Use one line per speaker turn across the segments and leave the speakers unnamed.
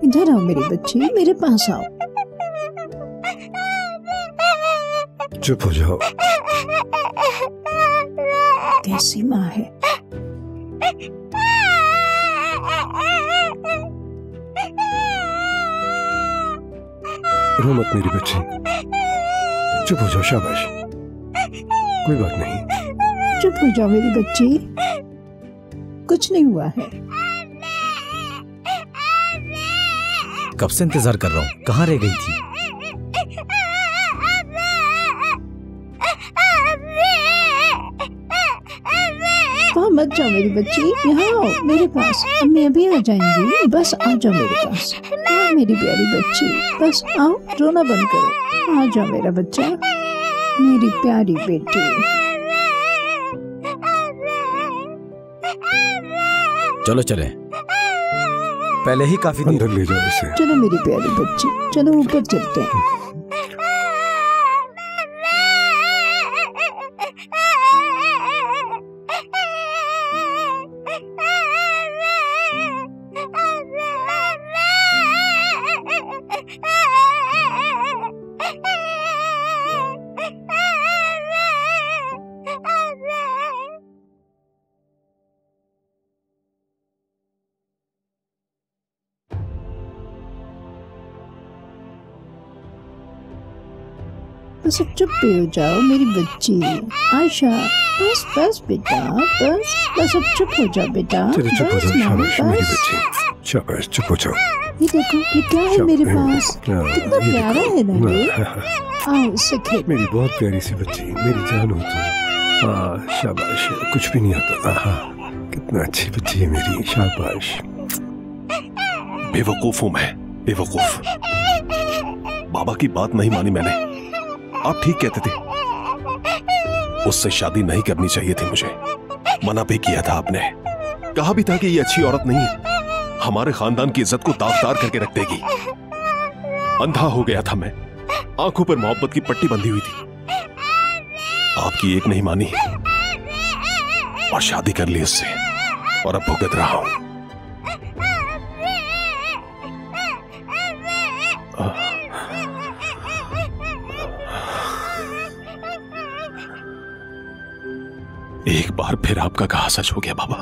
इधर आओ मेरी बच्ची, मेरे पास आओ।
चुप हो जाओ।
कैसी माँ है।
रो मत मेरी बच्ची, चुप हो जाओ, शाबाश, कोई बात नहीं।
चुप हो जाओ मेरी बच्ची, कुछ नहीं हुआ है।
कब से इंतजार कर रहा हूँ, कहाँ रह गई थी?
वहाँ मत जाओ मेरी बच्ची, यहाँ आओ मेरे पास, अम्मी अभी आ जाएंगी, बस आ जाओ मेरे पास। हाँ मेरी प्यारी बच्ची, बस आओ, रोना बंद करो, आ जाओ मेरा बच्चा, मेरी प्यारी बेटी।
चलो चले, पहले ही काफी
अंदर ले जाओ इसे।
चलो मेरी प्यारी बच्ची, चलो ऊपर चलते हैं। बस अब चुप भी हो जाओ मेरी बच्ची। आयशा, बस बस बेटा, बस बस अब चुप हो जाओ बेटा।
चलो चुप हो
बस
जाओ,
माँ,
शाबाश मेरी
बस।
बच्ची, शाबाश, चुप हो जाओ।
ये देखो, ये क्या है मेरे पास, कितना प्यारा है ना ये। आओ इससे खेल।
मेरी बहुत प्यारी सी बच्ची, मेरी जान हो तुम। हाँ शाबाश, कुछ भी नहीं होता। हाँ कितना अच्छी बच्ची है मेरी, शाबाश।
बेवकूफ हूं मैं, बेवकूफ। बाबा की बात नहीं मानी मैंने। आप ठीक कहते थे, उससे शादी नहीं करनी चाहिए थी मुझे। मना भी किया था आपने, कहा भी था कि ये अच्छी औरत नहीं है, हमारे खानदान की इज्जत को दागदार करके रख देगी। अंधा हो गया था मैं, आंखों पर मोहब्बत की पट्टी बंधी हुई थी। आपकी एक नहीं मानी और शादी कर ली उससे, और अब भुगत रहा हूं। एक बार फिर आपका कहा सच हो गया बाबा।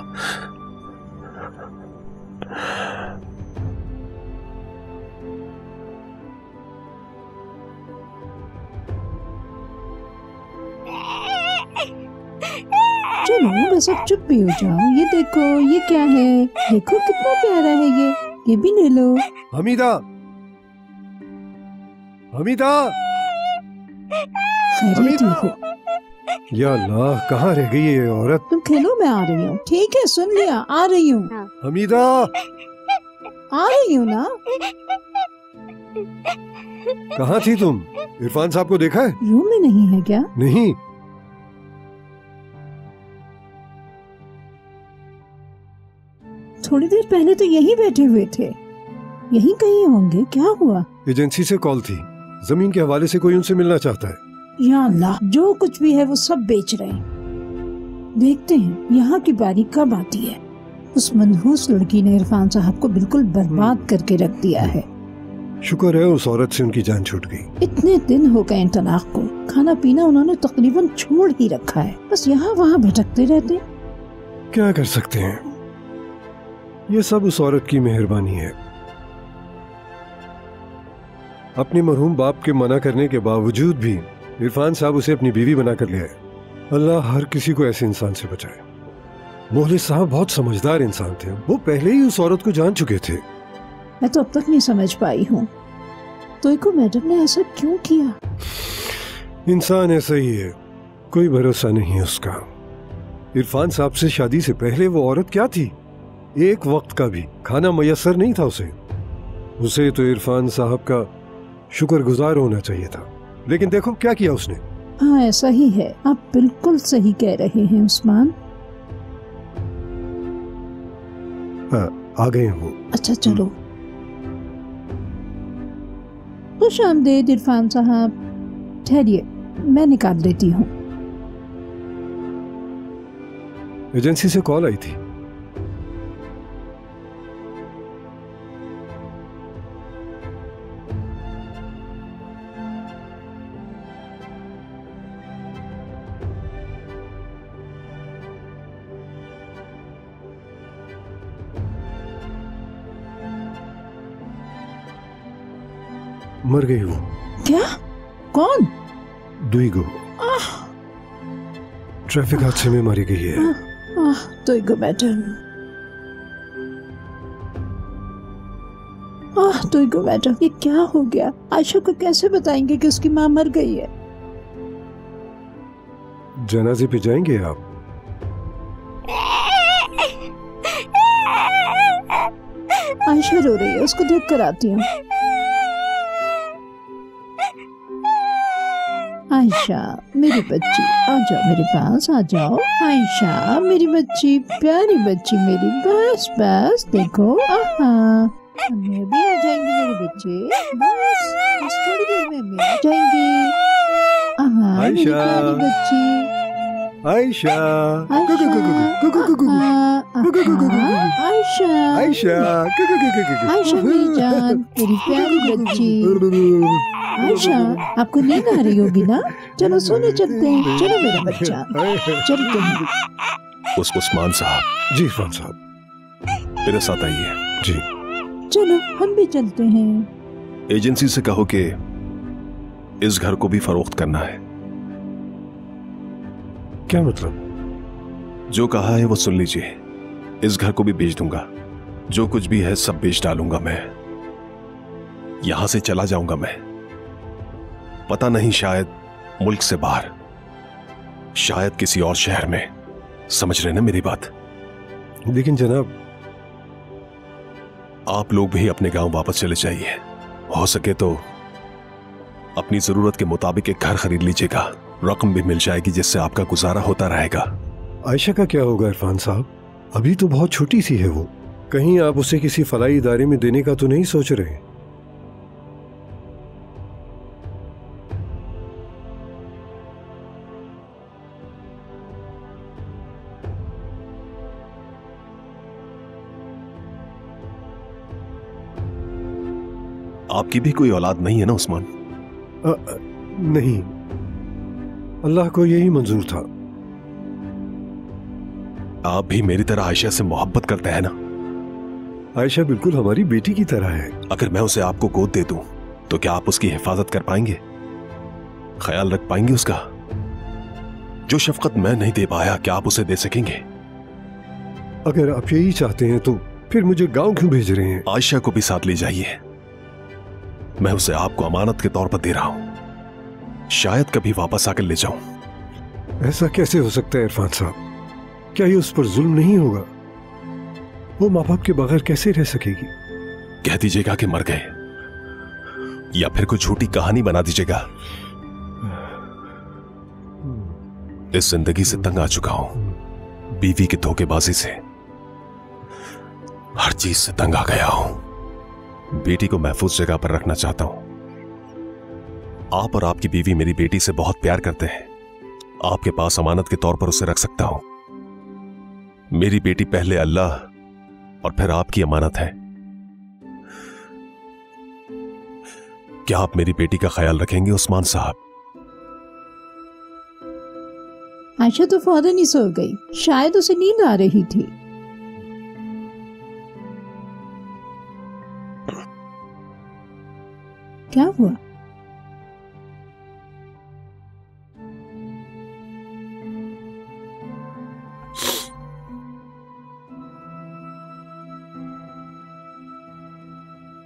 चलो बस अब चुप भी हो जाओ। ये देखो, ये क्या है, देखो कितना प्यारा है ये भी ले लो।
हमीदा, हमीदा,
खैरियत हो?
या अल्लाह, कहाँ रह गई ये औरत?
तुम खेलो, मैं आ रही हूँ। ठीक है, सुन लिया, आ रही हूँ।
हमीदा,
आ रही हूँ ना।
कहाँ थी तुम? इरफान साहब को देखा है?
रूम में नहीं है क्या?
नहीं।
थोड़ी देर पहले तो यहीं बैठे हुए थे, यहीं कहीं होंगे। क्या हुआ?
एजेंसी से कॉल थी, जमीन के हवाले से कोई उनसे मिलना चाहता है।
या अल्लाह, जो कुछ भी है वो सब बेच रहे हैं। देखते हैं यहाँ की बारी कब आती है। उस मनहूस लड़की ने इरफान साहब को बिल्कुल बर्बाद करके रख दिया है।
शुक्र है उस औरत से उनकी जान छूट गई।
इतने दिन हो गए तलाक को, खाना पीना उन्होंने तकरीबन छोड़ ही रखा है, बस यहाँ वहाँ भटकते रहते।
क्या कर सकते हैं, ये सब उस औरत की मेहरबानी है। अपने मरहूम बाप के मना करने के बावजूद भी इरफान साहब उसे अपनी बीवी बनाकर ले आए। अल्लाह हर किसी को ऐसे इंसान से बचाए। मोहल्ले साहब बहुत समझदार इंसान थे, वो पहले ही उस औरत को जान चुके थे।
मैं तो अब तक नहीं समझ पाई हूँ, तो मैडम ने ऐसा क्यों किया?
इंसान ऐसा ही है, कोई भरोसा नहीं है उसका। इरफान साहब से शादी से पहले वो औरत क्या थी, एक वक्त का भी खाना मयसर नहीं था उसे तो इरफान साहब का शुक्रगुजार होना चाहिए था, लेकिन देखो क्या किया उसने।
हाँ ऐसा ही है, आप बिल्कुल सही कह रहे हैं उस्मान।
हाँ, आ गए वो।
अच्छा चलो। खुश आमदेद इरफान साहब, ठहरिए, मैं निकाल देती हूँ।
एजेंसी से कॉल आई थी। मर गई वो।
क्या? कौन?
दुईगो ट्रैफिक हादसे में मारी गई है।
दुईगो मैडम, दुईगो मैडम, ये क्या हो गया? आयशा को कैसे बताएंगे कि उसकी माँ मर गई है?
जनाजे पे जाएंगे आप?
आयशा रो रही है, उसको देख कर आती हूँ। आयशा मेरी बच्ची, आ जाओ मेरे पास, आ जाओ। आयशा मेरी बच्ची, प्यारी बच्ची मेरी, बस बस देखो, अम्मी अभी आ जाएंगी मेरे बच्चे, बस थोड़ी देर में अम्मी आ जाएंगी। मेरी प्यारी बच्ची
आयशा।
आयशा,
आयशा,
आयशा मेरी जान, मेरी प्यारी बच्ची। आयशा, आपको नींद आ रही होगी ना? चलो सोने चलते हैं। चलो मेरा बच्चा, चलते हैं।
उस्मान साहब।
जी इरफान साहब,
मेरे साथ आइए।
जी
चलो हम भी चलते हैं।
एजेंसी से कहो कि इस घर को भी फरोख्त करना है।
क्या मतलब?
जो कहा है वो सुन लीजिए। इस घर को भी बेच दूंगा, जो कुछ भी है सब बेच डालूंगा मैं। यहां से चला जाऊंगा मैं, पता नहीं शायद मुल्क से बाहर, शायद किसी और शहर में। समझ रहे ना मेरी बात?
लेकिन जनाब,
आप लोग भी अपने गांव वापस चले जाइए। हो सके तो अपनी जरूरत के मुताबिक एक घर खरीद लीजिएगा, रकम भी मिल जाएगी जिससे आपका गुजारा होता रहेगा।
आयशा का क्या होगा इरफान साहब? अभी तो बहुत छोटी सी है वो। कहीं आप उसे किसी फलाई इदारे में देने का तो नहीं सोच रहे?
आपकी भी कोई औलाद नहीं है ना उस्मान?
नहीं, अल्लाह को यही मंजूर था।
आप भी मेरी तरह आयशा से मोहब्बत करते हैं ना?
आयशा बिल्कुल हमारी बेटी की तरह है।
अगर मैं उसे आपको गोद दे दूं तो क्या आप उसकी हिफाजत कर पाएंगे, ख्याल रख पाएंगे उसका? जो शफकत मैं नहीं दे पाया क्या आप उसे दे सकेंगे?
अगर आप यही चाहते हैं तो फिर मुझे गांव क्यों भेज रहे हैं?
आयशा को भी साथ ले जाइए। मैं उसे आपको अमानत के तौर पर दे रहा हूं, शायद कभी वापस आकर ले जाऊं।
ऐसा कैसे हो सकता है इरफान साहब? क्या ये उस पर जुल्म नहीं होगा? वो माँ बाप के बगैर कैसे रह सकेगी?
कह दीजिएगा कि मर गए, या फिर कोई झूठी कहानी बना दीजिएगा। इस जिंदगी से तंग आ चुका हूं, बीवी की धोखेबाजी से, हर चीज से तंग आ गया हूं। बेटी को महफूज जगह पर रखना चाहता हूं। आप और आपकी बीवी मेरी बेटी से बहुत प्यार करते हैं, आपके पास अमानत के तौर पर उसे रख सकता हूं। मेरी बेटी पहले अल्लाह और फिर आपकी अमानत है। क्या आप मेरी बेटी का ख्याल रखेंगे उस्मान साहब?
आयशा तो फौरन ही सो गई, शायद उसे नींद आ रही थी। क्या हुआ?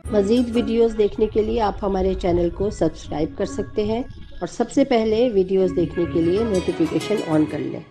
मज़ीद वीडियोस देखने के लिए आप हमारे चैनल को सब्सक्राइब कर सकते हैं और सबसे पहले वीडियोस देखने के लिए नोटिफिकेशन ऑन कर लें।